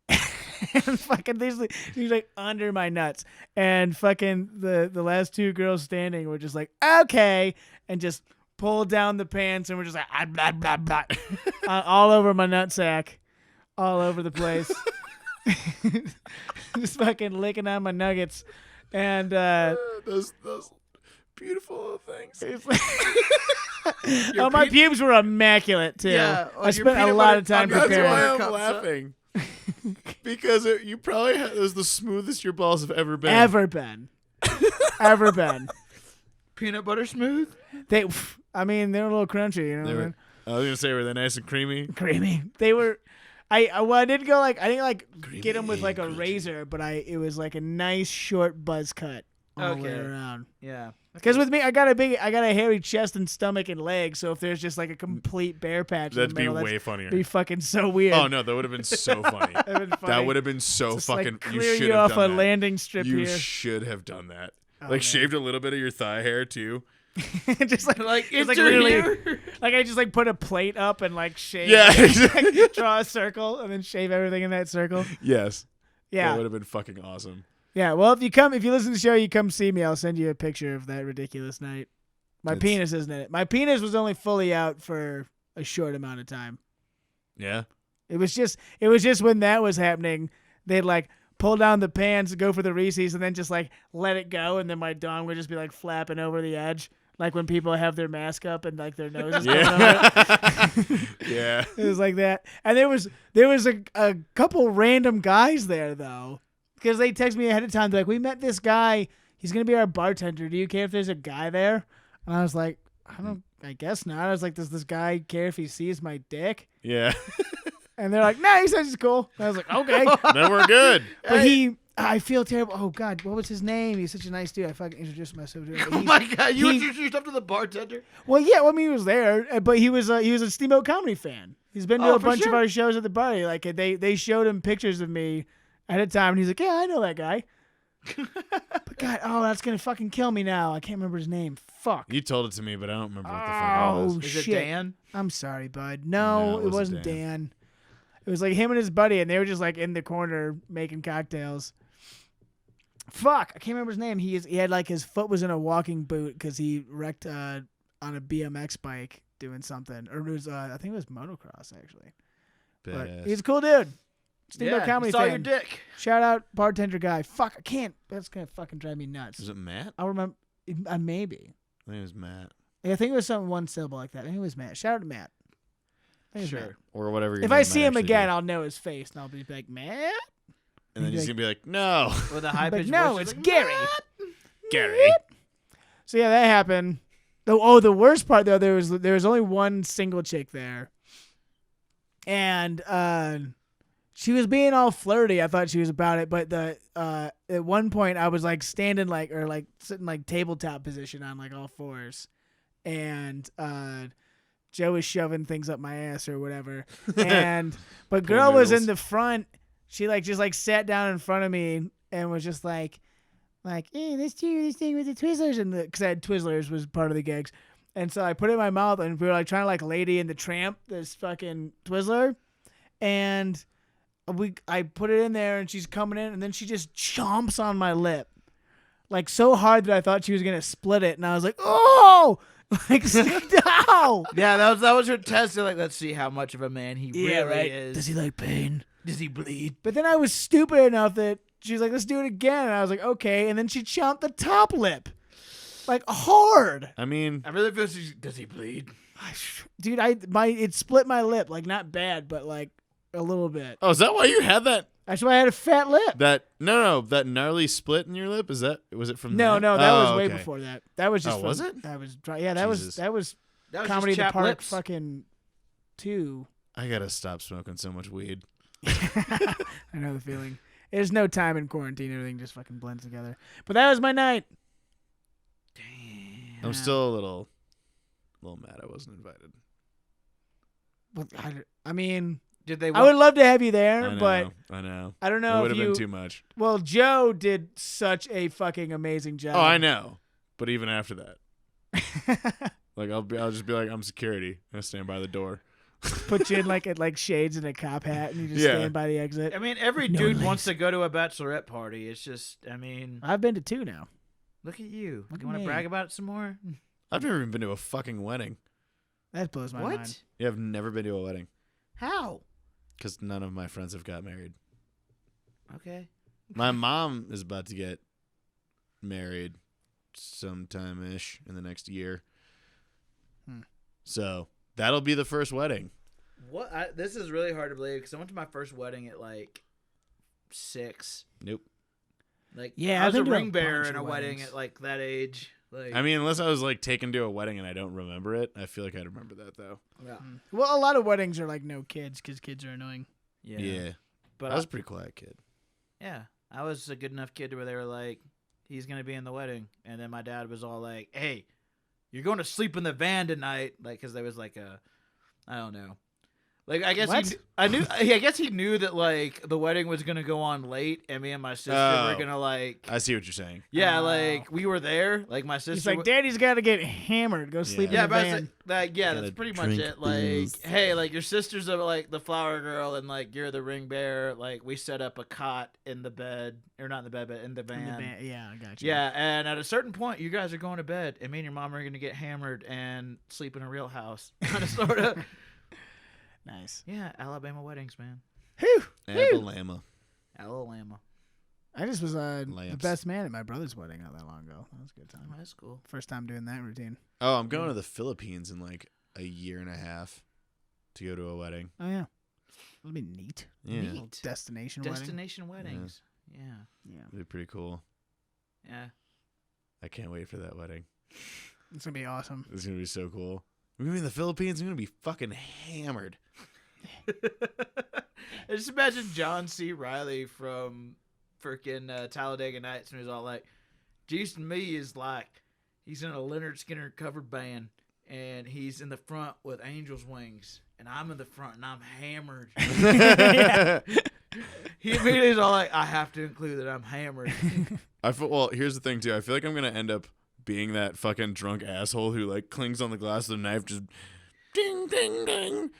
And fucking he's like under my nuts. And fucking the last 2 girls standing were just like, "Okay," and just pulled down the pants, and we're just like, blah, blah, blah, all over my nutsack, all over the place. Just fucking licking on my nuggets. And those beautiful little things. Oh, my pubes were immaculate too. Yeah, I spent a lot of time That's preparing. why I'm Cups, laughing. Because you probably had, it was the smoothest your balls have ever been. Ever been. Ever been. Peanut butter smooth. They were a little crunchy, you know. They were, I was gonna say, were they nice and creamy? Creamy. They were. I didn't go I didn't Creamy get them with a crunchy. razor, but it was like a nice short buzz cut all the way Okay. around. Yeah. Because with me, I got a hairy chest and stomach and legs. So if there's just like a complete bare patch, That'd in the be middle, way funnier. be fucking so weird. Oh no, that would have been so funny. That'd been funny. That would have been so Just, fucking. like, You clear should you have off done a that. landing strip You here. should have done that. Oh, like man. shaved a little bit of your thigh hair too. just like It's literally, like I just put a plate up and shave. Yeah, exactly. Draw a circle and then shave everything in that circle. Yes. Yeah. That would have been fucking awesome. Yeah, well, if you listen to the show, you come see me. I'll send you a picture of that ridiculous night. My penis isn't in it. My penis was only fully out for a short amount of time. Yeah. It was just when that was happening, they'd pull down the pants, go for the Reese's, and then just let it go, and then my dong would just be flapping over the edge, like when people have their mask up and their noses going over it. Yeah. It was like that, and there was a couple random guys there though. Because they text me ahead of time, they're like, we met this guy. He's going to be our bartender. Do you care if there's a guy there? And I was like, I guess not. I was like, does this guy care if he sees my dick? Yeah. And they're like, nah, he says he's cool. And I was like, okay. Then we're good. But I feel terrible. Oh, God, what was his name? He's such a nice dude. I fucking introduced myself to him. Oh my god! You introduced yourself to the bartender. Well, yeah, he was there, but he was a Steamboat Comedy fan. He's been to a for bunch of sure. our shows at the party. They showed him pictures of me at a time, and he's like, yeah, I know that guy. But God, that's gonna fucking kill me now. I can't remember his name. Fuck. You told it to me, but I don't remember what the fuck it was. Oh Is shit. it Dan? I'm sorry, bud. No, No, it wasn't Dan. It was him and his buddy, and they were just in the corner making cocktails. Fuck, I can't remember his name. He had his foot was in a walking boot because he wrecked on a BMX bike doing something, or it was I think it was motocross actually. But Badass. he's a cool dude. Steamboat Comedy saw fan. your dick. Shout out bartender guy. Fuck, I can't. That's gonna fucking drive me nuts. Was it Matt? I'll remember. Maybe. I think it was Matt. I think it was something one syllable like that. I think it was Matt. Shout out to Matt. I think it was Matt. Or whatever. your If name I might see him actually again, be. I'll know his face, and I'll be like, Matt. And then he'd he's be going to be like, no. With a high But pitched no, voice. it's Gary. Gary. So yeah, that happened. Oh, the worst part though, there was only one single chick there, and she was being all flirty. I thought she was about it, but at one point I was standing sitting tabletop position on all fours, and Joe was shoving things up my ass or whatever, but girl was in the front. She just sat down in front of me and was just hey, this thing with the Twizzlers, and because I had Twizzlers was part of the gigs, and so I put it in my mouth, and we were trying to Lady and the Tramp this fucking Twizzler, and I put it in there, and she's coming in, and then she just chomps on my lip, so hard that I thought she was gonna split it, and I was like, oh, no. Yeah, that was her test. They're let's see how much of a man he really is. Does he like pain? Does he bleed? But then I was stupid enough that she was like, let's do it again. And I was like, okay. And then she chomped the top lip. Hard. I mean, I really feel does he bleed? Dude, it split my lip. Not bad, but a little bit. oh, is that why you had that? That's why I had a fat lip. That that gnarly split in your lip? Was it from No, that? that was Oh, way okay. before that. That was just Oh, was it? That was dry. Yeah, that Jesus. was That was Comedy just in the chapped Park lips. fucking 2. I gotta stop smoking so much weed. I know the feeling. There's no time in quarantine. Everything just fucking blends together. But that was my night. Damn. I'm still a little mad I wasn't invited. But I mean, Did they? I would love to have you I there, know. but I know. I don't It know would if have you. been too much. Well, Joe did such a fucking amazing job. Oh, I know. But even after that, I'll just be I'm security. I stand by the door. Put you in shades and a cop hat, and you just Yeah. stand by the exit. I mean, every No dude legs. wants to go to a bachelorette party. It's just, I mean, I've been to 2 now. look at you. Look You at want me. to brag about it some more? I've never even been to a fucking wedding. That blows my What? mind. Yeah, I've never been to a wedding How? because none of my friends have got married. Okay. My mom is about to get married sometime-ish in the next year. So that'll be the first wedding. This is really hard to believe because I went to my first wedding at like 6. Nope. Like, Yeah, I was I've a been to a ring bearer bunch in a of wedding weddings. at like that age. Like, I mean, unless I was like taken to a wedding and I don't remember it, I feel like I'd remember that though. yeah. Well, a lot of weddings are like no kids because kids are annoying. Yeah. But I was a pretty quiet kid. yeah, I was a good enough kid where they were like, he's going to be in the wedding. And then my dad was all like, hey, you're going to sleep in the van tonight. Like, because there was like I don't know. Like, I guess What? I guess he knew that like the wedding was going to go on late and me and my sister were going to like, I see what you're saying. yeah, Oh. like we were there. Like my sister He's like, Daddy's got to get hammered. Go sleep yeah, in the but van. that's Gotta pretty much drink it. Like, booze. hey, like your sister's like the flower girl, and like you're the ring bearer. Like, we set up a cot in the bed, or not in the bed, but in the van. In the van. Yeah, I got you. Yeah, and at a certain point, you guys are going to bed, and me and your mom are going to get hammered and sleep in a real house, kind of, sort of. Nice. Yeah, Alabama weddings, man. Whew. Alabama. Alabama. I just was the Lamps. best man at my brother's wedding not that long ago. That was a good Oh, time. that's cool. First time doing that routine. Oh, I'm going to the Philippines in like a year and a half to go to a wedding. Oh yeah, that'll be neat. Yeah. Neat. Destination wedding. Destination weddings. Yeah. Yeah, It'll be pretty cool. Yeah. I can't wait for that wedding. it's gonna be awesome. It's going to be so cool. We're going to be in the Philippines. I'm going to be fucking hammered. I just imagine John C. Riley from freaking Talladega Nights, and he's all like, Jason Me is like, he's in a Leonard Skinner covered band, and he's in the front with Angel's Wings, and I'm in the front, and I'm hammered. He immediately is all like, I have to include that I'm hammered. Well, here's the thing, too. I feel like I'm going to end up being that fucking drunk asshole who, like, clings on the glass with a knife, just ding, ding, ding.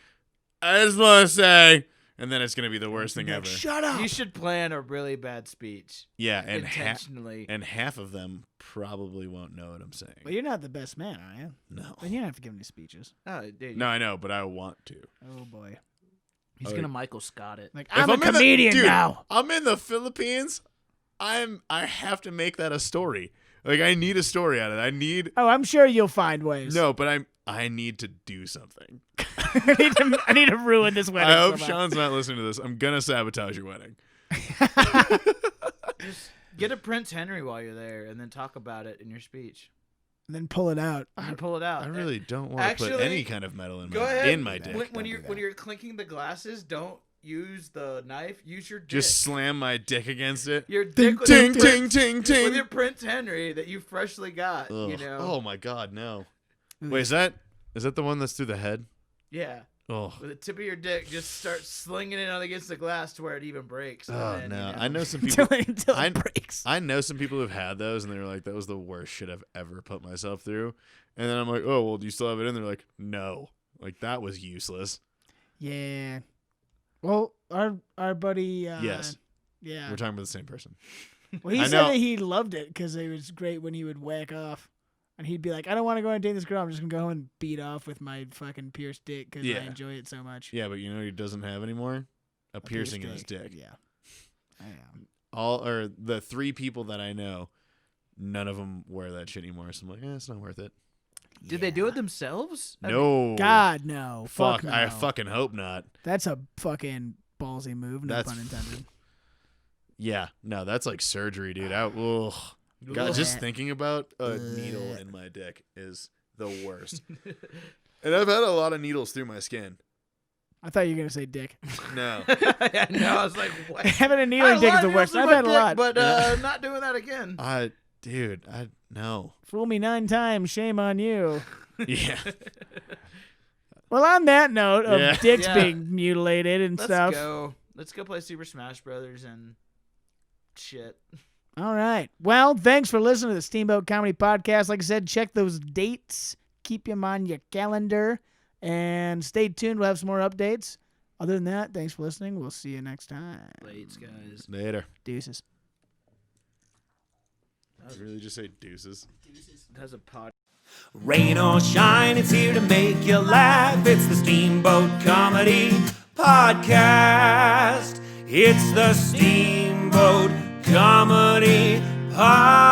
I just want to say, and then it's going to be the worst thing ever. Shut up. You should plan a really bad speech. Yeah, and intentionally. half of them probably won't know what I'm saying. Well, you're not the best man, are you? No. Then you don't have to give any speeches. Oh, dude. No, I know, but I want to. Oh boy. He's Oh, going to Michael Scott it. Like If I'm a in the- comedian dude, now. I'm in the Philippines. I have to make that a story. Like, I need a story out of it. Oh, I'm sure you'll find ways. No, but I need to do something. I need to ruin this wedding. I hope somehow. Sean's not listening to this. I'm gonna sabotage your wedding. Just get a Prince Henry while you're there, and then talk about it in your speech. And then pull it out. And pull it out. I really don't want to put Actually, any kind of metal in Go my ahead. in my dick. When you're clinking the glasses, don't use the knife. Use your dick. Just slam my dick against it. Your Ting dick with ting your ting ting ting. with your Prince Henry that you freshly got. Ugh. You know. Oh my god, no. Wait, is that the one that's through the head? Yeah. Oh. With the tip of your dick, just start slinging it out against the glass to where it even breaks. and Oh then, no. you know. I know some people. until I- it breaks. I know some people who've had those, and they were like, "That was the worst shit I've ever put myself through." And then I'm like, "Oh well, do you still have it in?" They're like, "No, like that was useless." Yeah. Well, our buddy. Yes. Yeah. We're talking about the same person. Well, he I said know. that he loved it because it was great when he would whack off. And he'd be like, I don't want to go and date this girl. I'm just going to go home and beat off with my fucking pierced dick because Yeah. I enjoy it so much. Yeah, but you know what he doesn't have anymore? A piercing in his dick. Yeah. I am. The 3 people that I know, none of them wear that shit anymore. So I'm like, it's not worth it. Did they do it themselves? No. God, no. Fuck. no. I fucking hope not. That's a fucking ballsy move. No That's pun intended. Yeah. No, that's like surgery, dude. Ugh. God, just Ugh. thinking about a needle in my dick is the worst. And I've had a lot of needles through my skin. I thought you were going to say dick. No. I know. I was like, what? Having a needle in dick is the worst. I've had a lot. But not doing that again. No. Fool me 9 times. Shame on you. Yeah. Well, on that note of Yeah. dicks Yeah. being mutilated and stuff. Let's go play Super Smash Brothers and shit. All right. Well, thanks for listening to the Steamboat Comedy Podcast. Like I said, check those dates. Keep them on your calendar. And stay tuned. We'll have some more updates. Other than that, thanks for listening. We'll see you next time. Lates, guys. Later. Deuces. Did you really just say deuces? That's a pod. Rain or shine, it's here to make you laugh. It's the Steamboat Comedy Podcast. It's the Steamboat Comedy Podcast.